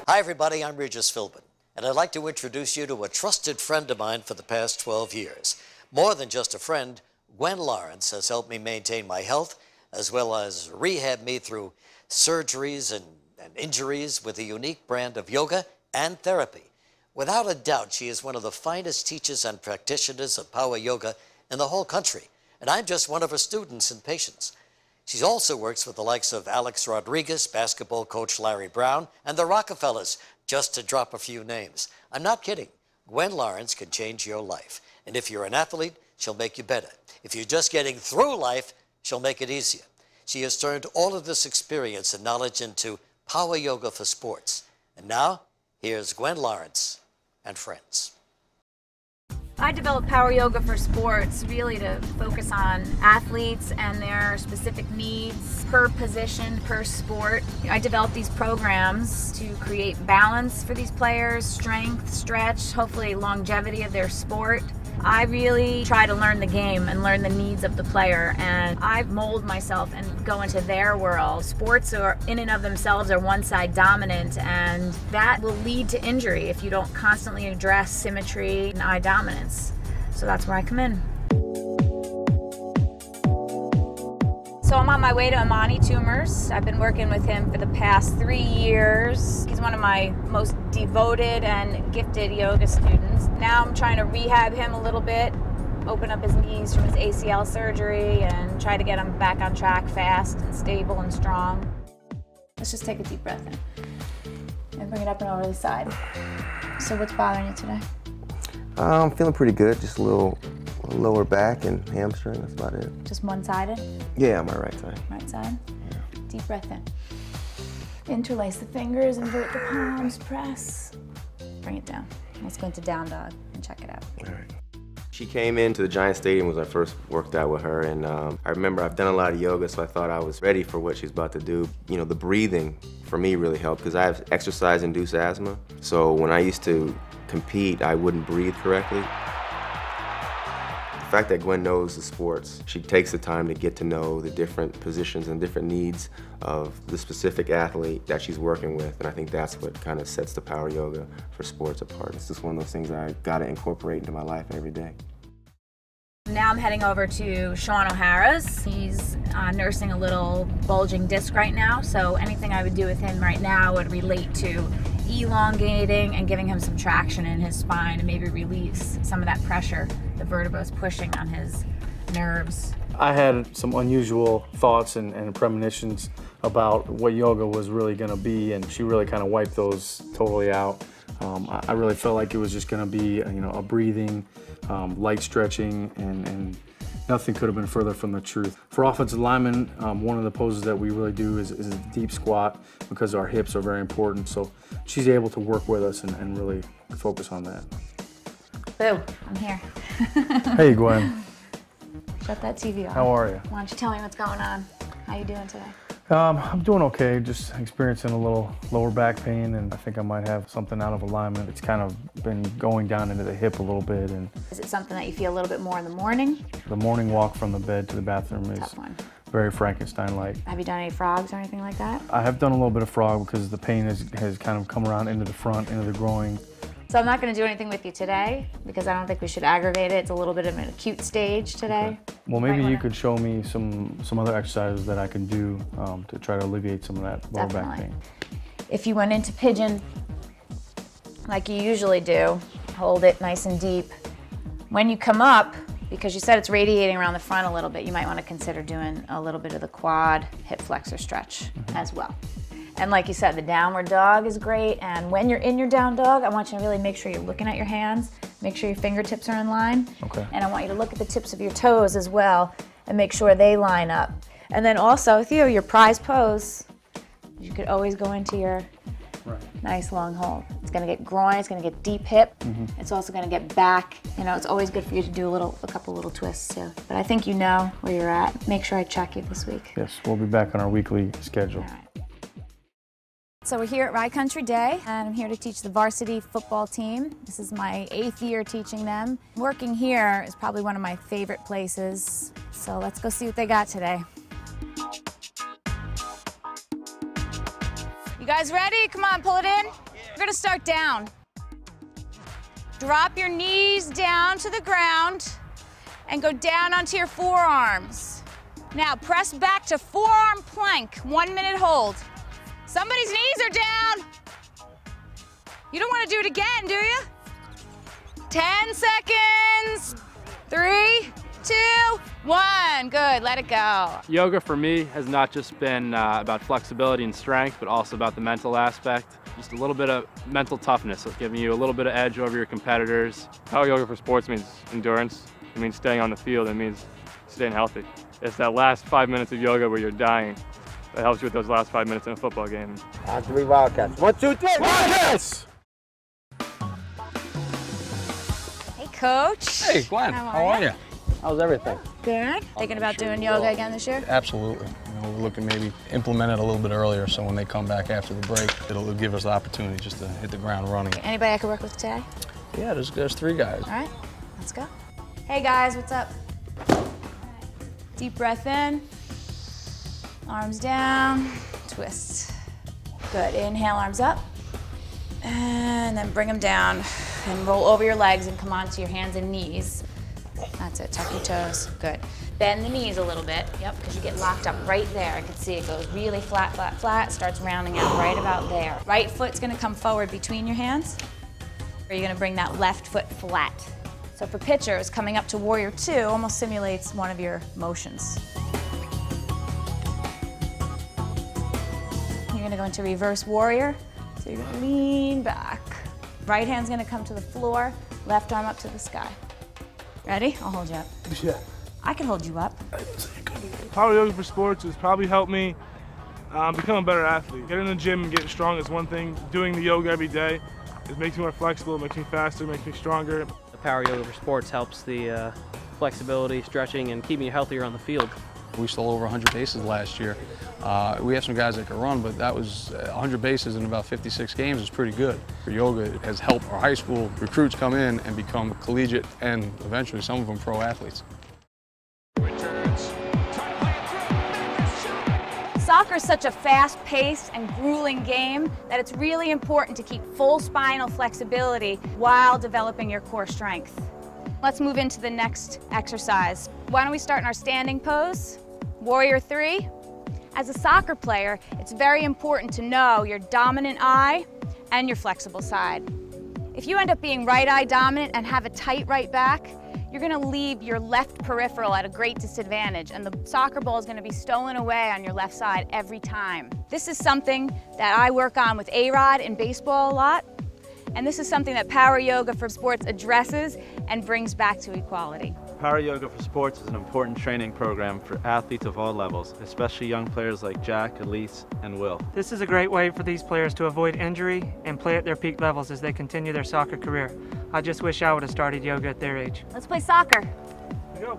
Hi everybody, I'm Regis Philbin, and I'd like to introduce you to a trusted friend of mine for the past 12 years. More than just a friend, Gwen Lawrence has helped me maintain my health as well as rehab me through surgeries and injuries with a unique brand of yoga and therapy. Without a doubt, she is one of the finest teachers and practitioners of power yoga in the whole country, and I'm just one of her students and patients. She also works with the likes of Alex Rodriguez, basketball coach Larry Brown, and the Rockefellers, just to drop a few names. I'm not kidding. Gwen Lawrence can change your life. And if you're an athlete, she'll make you better. If you're just getting through life, she'll make it easier. She has turned all of this experience and knowledge into power yoga for sports. And now, here's Gwen Lawrence and friends. I developed power yoga for sports really to focus on athletes and their specific needs per position, per sport. I developed these programs to create balance for these players, strength, stretch, hopefully longevity of their sport. I really try to learn the game and learn the needs of the player, and I mold myself and go into their world. Sports are in and of themselves are one side dominant, and that will lead to injury if you don't constantly address symmetry and eye dominance. So that's where I come in. So I'm on my way to Amani Tumors. I've been working with him for the past 3 years. He's one of my most devoted and gifted yoga students. Now I'm trying to rehab him a little bit, open up his knees from his ACL surgery, and try to get him back on track fast and stable and strong. Let's just take a deep breath in and bring it up and over the side. So what's bothering you today? I'm feeling pretty good, just a little lower back and hamstring, that's about it. Just one-sided? Yeah, my right side. Right side? Yeah. Deep breath in. Interlace the fingers, invert the palms, press. Bring it down. Let's go into down dog and check it out. All right. She came into the Giant Stadium when I first worked out with her, and I remember I've done a lot of yoga, so I thought I was ready for what she's about to do. You know, the breathing for me really helped because I have exercise-induced asthma. So when I used to compete, I wouldn't breathe correctly. The fact that Gwen knows the sports, she takes the time to get to know the different positions and different needs of the specific athlete that she's working with, and I think that's what kind of sets the power yoga for sports apart. It's just one of those things I gotta incorporate into my life every day. Now I'm heading over to Sean O'Hara's. He's nursing a little bulging disc right now, so anything I would do with him right now would relate to elongating and giving him some traction in his spine and maybe release some of that pressure the vertebrae is pushing on his nerves. I had some unusual thoughts and premonitions about what yoga was really going to be, and she really kind of wiped those totally out. I really felt like it was just going to be, you know, a breathing, light stretching, and nothing could have been further from the truth. For offensive linemen, one of the poses that we really do is a deep squat because our hips are very important. So she's able to work with us and really focus on that. Boo, I'm here. Hey, Gwen. Shut that TV off. How are you? Why don't you tell me what's going on? How you doing today? I'm doing okay, just experiencing a little lower back pain, and I think I might have something out of alignment. It's kind of been going down into the hip a little bit. And is it something that you feel a little bit more in the morning? The morning walk from the bed to the bathroom is Tough one. Very Frankenstein-like. Have you done any frogs or anything like that? I have done a little bit of frog because the pain has kind of come around into the front, into the groin. So I'm not going to do anything with you today because I don't think we should aggravate it. It's a little bit of an acute stage today. Okay. Well, maybe you could show me some other exercises that I can do to try to alleviate some of that lower back pain. If you went into pigeon like you usually do, hold it nice and deep. When you come up, because you said it's radiating around the front a little bit, you might want to consider doing a little bit of the quad hip flexor stretch as well. And like you said, the downward dog is great, and when you're in your down dog, I want you to really make sure you're looking at your hands, make sure your fingertips are in line, and I want you to look at the tips of your toes as well and make sure they line up. And then also, with your prize pose, you could always go into your nice long hold. It's gonna get groin, it's gonna get deep hip, it's also gonna get back. You know, it's always good for you to do a couple little twists too. But I think you know where you're at. Make sure I check you this week. Yes, we'll be back on our weekly schedule. All right. So we're here at Rye Country Day, and I'm here to teach the varsity football team. This is my 8th year teaching them. Working here is probably one of my favorite places. So let's go see what they got today. You guys ready? Come on, pull it in. We're gonna start down. Drop your knees down to the ground and go down onto your forearms. Now press back to forearm plank, 1 minute hold. Somebody's knees are down. You don't want to do it again, do you? 10 seconds. 3, 2, 1. Good, let it go. Yoga for me has not just been about flexibility and strength, but also about the mental aspect. Just a little bit of mental toughness, giving you a little bit of edge over your competitors. Power yoga for sports means endurance. It means staying on the field. It means staying healthy. It's that last 5 minutes of yoga where you're dying that helps you with those last 5 minutes in a football game. On 3 Wildcats. 1, 2, 3, Wildcats! Hey, Coach. Hey, Gwen. How are you? How's everything? Good. Thinking about doing yoga again this year? Absolutely. We're looking maybe implement it a little bit earlier, so when they come back after the break, it'll give us the opportunity just to hit the ground running. Anybody I could work with today? Yeah, there's 3 guys. All right, let's go. Hey guys, what's up? Deep breath in, arms down, twist. Good, inhale, arms up, and then bring them down and roll over your legs and come onto your hands and knees. That's it, tuck your toes, good. Bend the knees a little bit, yep, because you get locked up right there. I can see it goes really flat, flat, flat, starts rounding out right about there. Right foot's gonna come forward between your hands, or you're gonna bring that left foot flat. So for pitchers, coming up to Warrior 2 almost simulates one of your motions. You're gonna go into reverse warrior, so you're gonna lean back. Right hand's gonna come to the floor, left arm up to the sky. Ready? I'll hold you up. Yeah. I can hold you up. Power yoga for sports has probably helped me become a better athlete. Getting in the gym and getting strong is one thing. Doing the yoga every day, it makes me more flexible, it makes me faster, it makes me stronger. The power yoga for sports helps the flexibility, stretching, and keeping you healthier on the field. We stole over 100 bases last year. We have some guys that can run, but that was 100 bases in about 56 games is pretty good. Yoga has helped our high school recruits come in and become collegiate and eventually some of them pro athletes. Soccer is such a fast-paced and grueling game that it's really important to keep full spinal flexibility while developing your core strength. Let's move into the next exercise. Why don't we start in our standing pose? Warrior 3. As a soccer player, it's very important to know your dominant eye and your flexible side. If you end up being right eye dominant and have a tight right back, you're gonna leave your left peripheral at a great disadvantage, and the soccer ball is gonna be stolen away on your left side every time. This is something that I work on with A-Rod in baseball a lot, and this is something that Power Yoga for Sports addresses and brings back to equality. Power Yoga for Sports is an important training program for athletes of all levels, especially young players like Jack, Elise, and Will. This is a great way for these players to avoid injury and play at their peak levels as they continue their soccer career. I just wish I would have started yoga at their age. Let's play soccer. Here we go.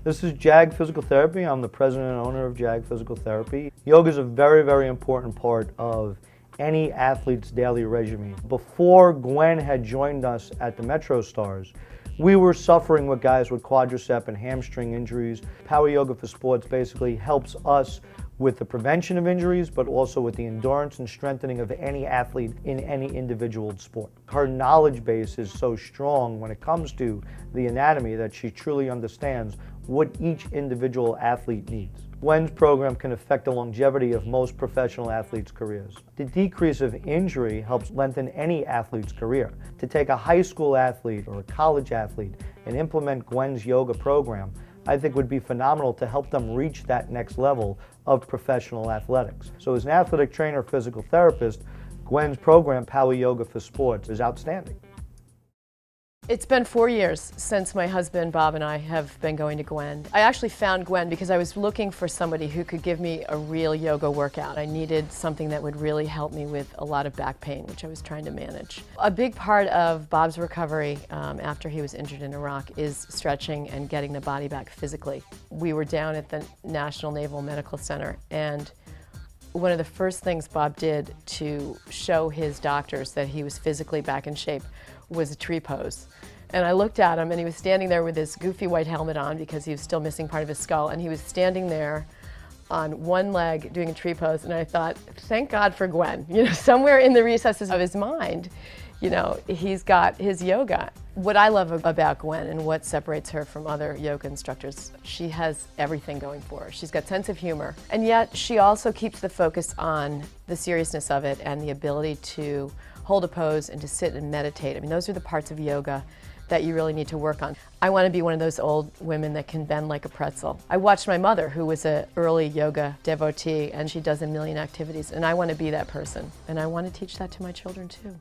This is JAG Physical Therapy. I'm the president and owner of JAG Physical Therapy. Yoga is a very, very important part of any athlete's daily regimen. Before Gwen had joined us at the Metro Stars, we were suffering with guys with quadricep and hamstring injuries. Power Yoga for Sports basically helps us with the prevention of injuries, but also with the endurance and strengthening of any athlete in any individual sport. Her knowledge base is so strong when it comes to the anatomy that she truly understands what each individual athlete needs. Gwen's program can affect the longevity of most professional athletes' careers. The decrease of injury helps lengthen any athlete's career. To take a high school athlete or a college athlete and implement Gwen's yoga program, I think would be phenomenal to help them reach that next level of professional athletics. So as an athletic trainer, physical therapist, Gwen's program, Power Yoga for Sports, is outstanding. It's been 4 years since my husband Bob and I have been going to Gwen. I actually found Gwen because I was looking for somebody who could give me a real yoga workout. I needed something that would really help me with a lot of back pain, which I was trying to manage. A big part of Bob's recovery after he was injured in Iraq is stretching and getting the body back physically. We were down at the National Naval Medical Center, and one of the first things Bob did to show his doctors that he was physically back in shape was a tree pose. And I looked at him, and he was standing there with this goofy white helmet on because he was still missing part of his skull, and he was standing there on one leg doing a tree pose, and I thought, thank God for Gwen. You know, somewhere in the recesses of his mind, you know, he's got his yoga. What I love about Gwen and what separates her from other yoga instructors, she has everything going for her. She's got sense of humor, and yet she also keeps the focus on the seriousness of it and the ability to hold a pose and to sit and meditate. I mean, those are the parts of yoga that you really need to work on. I want to be one of those old women that can bend like a pretzel. I watched my mother, who was an early yoga devotee, and she does a million activities, and I want to be that person. And I want to teach that to my children too.